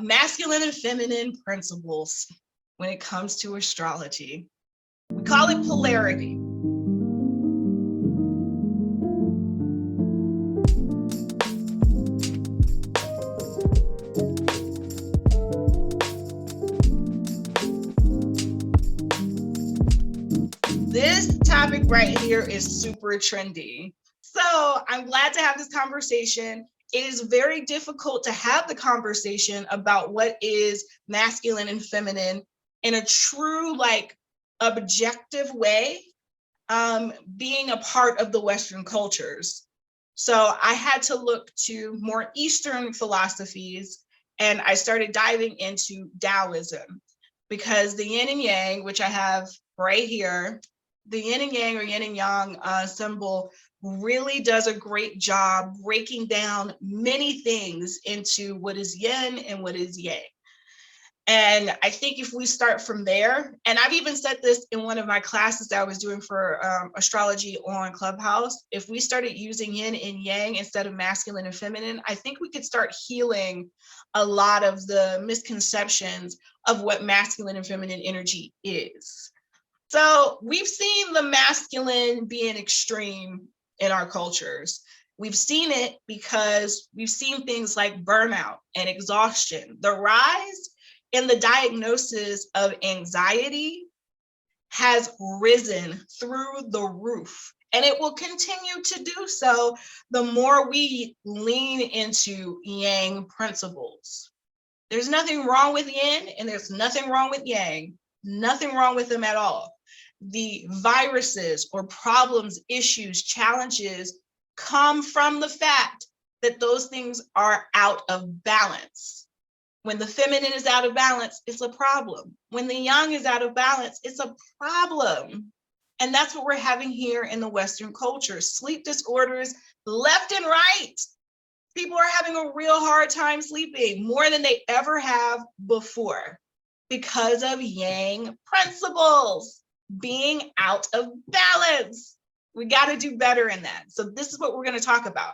Masculine and feminine principles when it comes to astrology. We call it polarity. This topic right here is super trendy. So I'm glad to have this conversation. It is very difficult to have the conversation about what is masculine and feminine in a true, like, objective way, being a part of the Western cultures. So I had to look to more Eastern philosophies, and I started diving into Taoism, because the yin and yang, which I have right here, the yin and yang or yin and yang symbol really does a great job breaking down many things into what is yin and what is yang. And I think if we start from there, and I've even said this in one of my classes that I was doing for astrology on Clubhouse, if we started using yin and yang instead of masculine and feminine, I think we could start healing a lot of the misconceptions of what masculine and feminine energy is. So we've seen the masculine being extreme in our cultures. We've seen it because we've seen things like burnout and exhaustion. The rise in the diagnosis of anxiety has risen through the roof, and it will continue to do so the more we lean into yang principles. There's nothing wrong with yin and there's nothing wrong with yang, nothing wrong with them at all. The viruses or problems, issues, challenges come from the fact that those things are out of balance. When the feminine is out of balance, it's a problem. When the yang is out of balance, it's a problem. And that's what we're having here in the Western culture. Sleep disorders left and right. People are having a real hard time sleeping, more than they ever have before, because of yang principles being out of balance. We got to do better in that. So this is what we're going to talk about.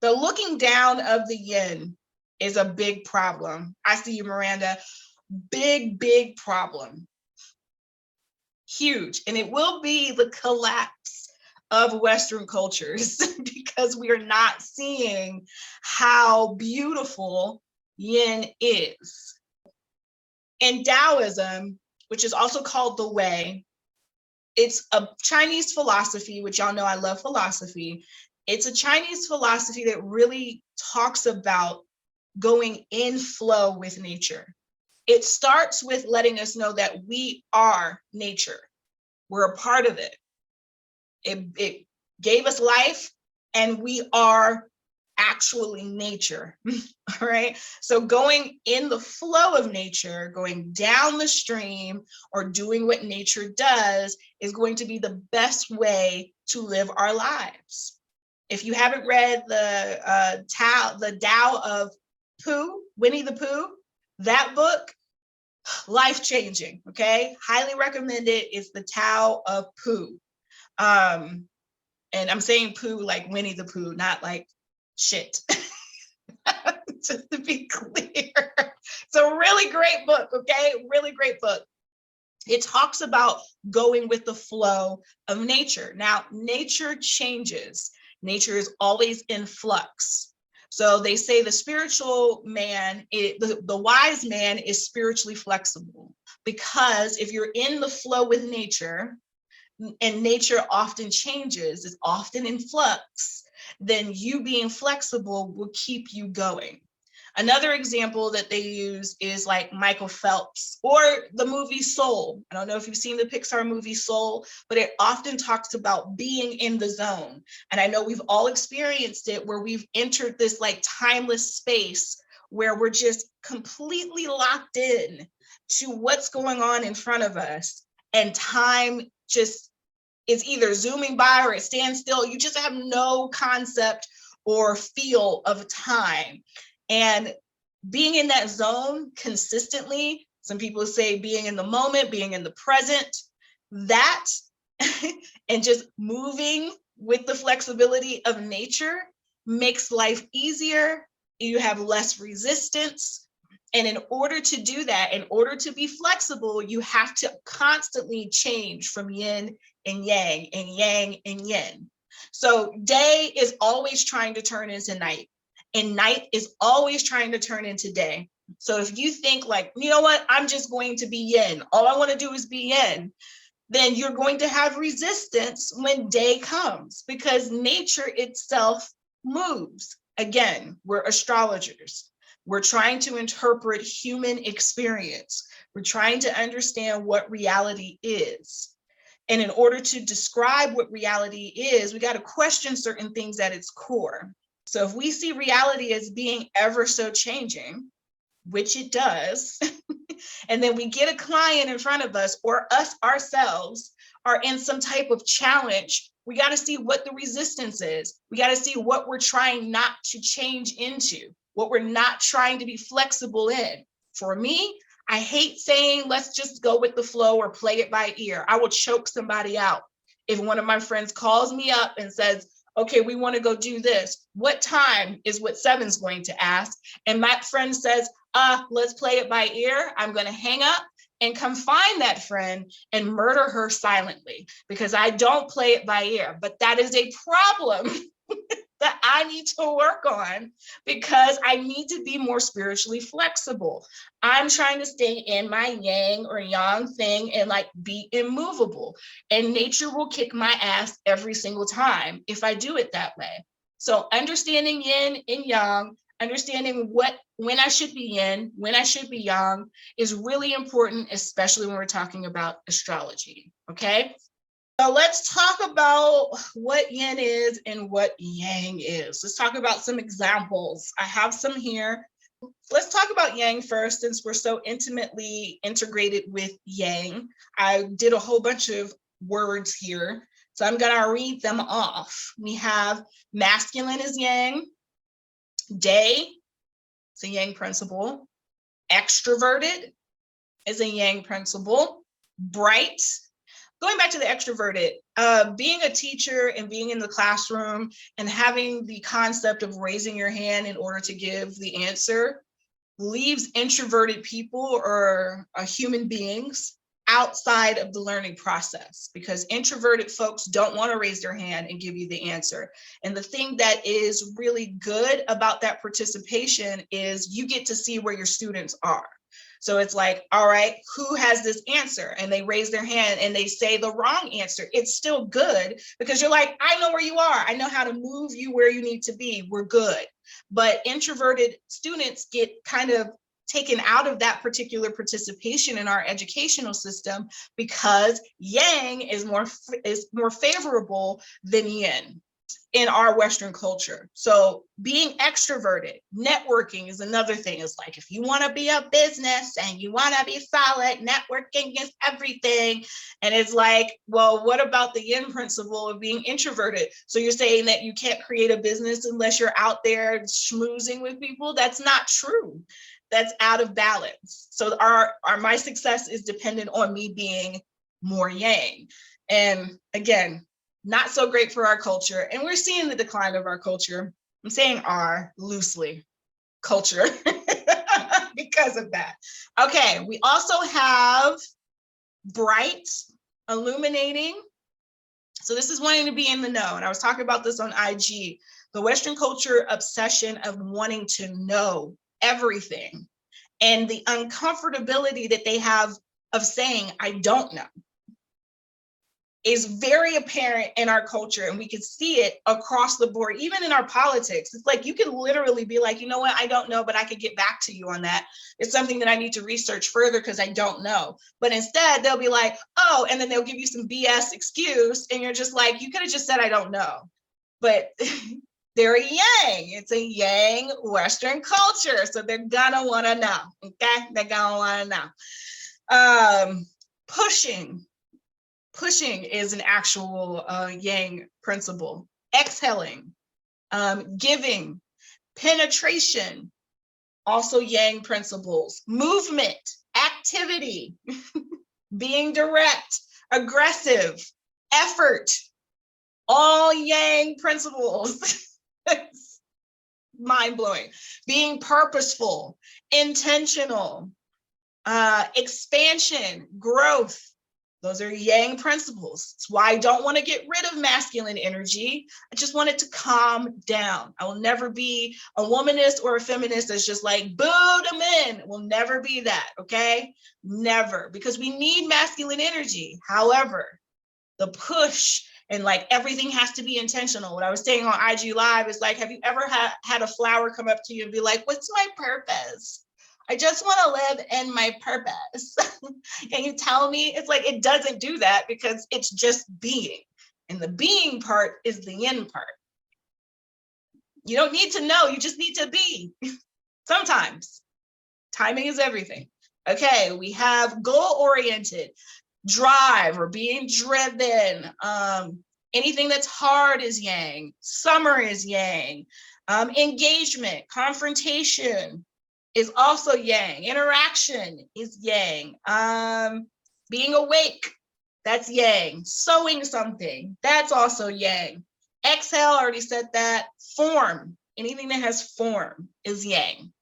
The looking down of the yin is a big problem. I see you, Miranda. Big problem. Huge. And it will be the collapse of Western cultures because we are not seeing how beautiful yin is. In Taoism, which is also called the Way, it's a Chinese philosophy, which y'all know I love philosophy. It's a Chinese philosophy that really talks about going in flow with nature. It starts with letting us know that we are nature. We're a part of it. It gave us life, and we are actually nature. All right. So going in the flow of nature, going down the stream, or doing what nature does is going to be the best way to live our lives. If you haven't read the Tao of Pooh, Winnie the Pooh, that book, life-changing, okay? Highly recommend it. It's the Tao of Pooh. And I'm saying Pooh like Winnie the Pooh, not like shit. Just to be clear. It's a really great book, okay? Really great book. It talks about going with the flow of nature. Now, nature changes. Nature is always in flux. So they say the spiritual man, the wise man is spiritually flexible, because if you're in the flow with nature, and nature often changes, is often in flux, then you being flexible will keep you going. Another example that they use is like Michael Phelps or the movie Soul. I don't know if you've seen the Pixar movie Soul, but it often talks about being in the zone. And I know we've all experienced it, where we've entered this like timeless space where we're just completely locked in to what's going on in front of us. And time just is either zooming by or it stands still. You just have no concept or feel of time. And being in that zone consistently, some people say being in the moment, being in the present, that and just moving with the flexibility of nature makes life easier. You have less resistance. And in order to do that, in order to be flexible, you have to constantly change from yin and yang and yang and yin. So day is always trying to turn into night, and night is always trying to turn into day. So if you think like, you know what, I'm just going to be yin, all I want to do is be yin, then you're going to have resistance when day comes, because nature itself moves. Again, we're astrologers. We're trying to interpret human experience. We're trying to understand what reality is. And in order to describe what reality is, we got to question certain things at its core. So if we see reality as being ever so changing, which it does, and then we get a client in front of us, or us ourselves are in some type of challenge, we got to see what the resistance is. We got to see what we're trying not to change into, what we're not trying to be flexible in. For me, I hate saying, let's just go with the flow or play it by ear. I will choke somebody out. If one of my friends calls me up and says, okay, we want to go do this, what time is what Seven's going to ask? And my friend says, let's play it by ear, I'm going to hang up and come find that friend and murder her silently, because I don't play it by ear. But that is a problem that I need to work on, because I need to be more spiritually flexible. I'm trying to stay in my yang or yang thing and like be immovable. And nature will kick my ass every single time if I do it that way. So understanding yin and yang, understanding when I should be yin, when I should be yang is really important, especially when we're talking about astrology, okay? So let's talk about what yin is and what yang is. Let's talk about some examples. I have some here. Let's talk about yang first, since we're so intimately integrated with yang. I did a whole bunch of words here, so I'm going to read them off. We have masculine is yang, day, it's a yang principle, extroverted is a yang principle, bright. Going back to the extroverted, being a teacher and being in the classroom and having the concept of raising your hand in order to give the answer leaves introverted people or human beings outside of the learning process, because introverted folks don't want to raise their hand and give you the answer. And the thing that is really good about that participation is you get to see where your students are. So it's like, all right, who has this answer? And they raise their hand and they say the wrong answer. It's still good, because you're like, I know where you are. I know how to move you where you need to be. We're good. But introverted students get kind of taken out of that particular participation in our educational system, because yang is more favorable than yin in our Western culture. So being extroverted, networking is another thing. It's like, if you want to be a business and you want to be solid, networking is everything. And it's like, well, what about the yin principle of being introverted? So you're saying that you can't create a business unless you're out there schmoozing with people? That's not true. That's out of balance. So my success is dependent on me being more yang. And again, not so great for our culture. And we're seeing the decline of our culture. I'm saying our loosely, culture, because of that. Okay, we also have bright, illuminating. So this is wanting to be in the know. And I was talking about this on IG, the Western culture obsession of wanting to know everything and the uncomfortability that they have of saying, I don't know, is very apparent in our culture, and we can see it across the board, even in our politics. It's like, you can literally be like, you know what, I don't know, but I could get back to you on that. It's something that I need to research further because I don't know. But instead they'll be like, oh, and then they'll give you some BS excuse, and you're just like, you could have just said, I don't know. But they're a yang. It's a yang Western culture. So they're gonna wanna know, okay? They're gonna wanna know. Pushing is an actual yang principle. Exhaling, giving, penetration, also yang principles. Movement, activity, being direct, aggressive, effort, all yang principles. mind-blowing. Being purposeful, intentional, expansion, growth. Those are yang principles. That's why I don't want to get rid of masculine energy. I just want it to calm down. I will never be a womanist or a feminist that's just like, boo to men. Will never be that, okay? Never, because we need masculine energy. However, the push and like everything has to be intentional. What I was saying on IG Live is like, have you ever had a flower come up to you and be like, what's my purpose? I just want to live in my purpose. Can you tell me? It's like, it doesn't do that because it's just being. And the being part is the yin part. You don't need to know, you just need to be. Sometimes. Timing is everything. Okay, we have goal-oriented, drive or being driven. Anything that's hard is yang. Summer is yang. Engagement, confrontation is also yang. Interaction is yang. Being awake, that's yang. Sewing something, that's also yang. Exhale, already said that. Form, anything that has form is yang.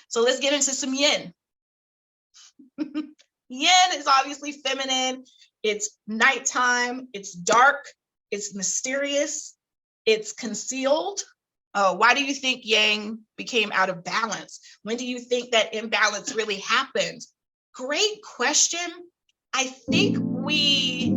So let's get into some yin. Yin is obviously feminine. It's nighttime, it's dark, it's mysterious, it's concealed. Why do you think yang became out of balance? When do you think that imbalance really happened? Great question. I think we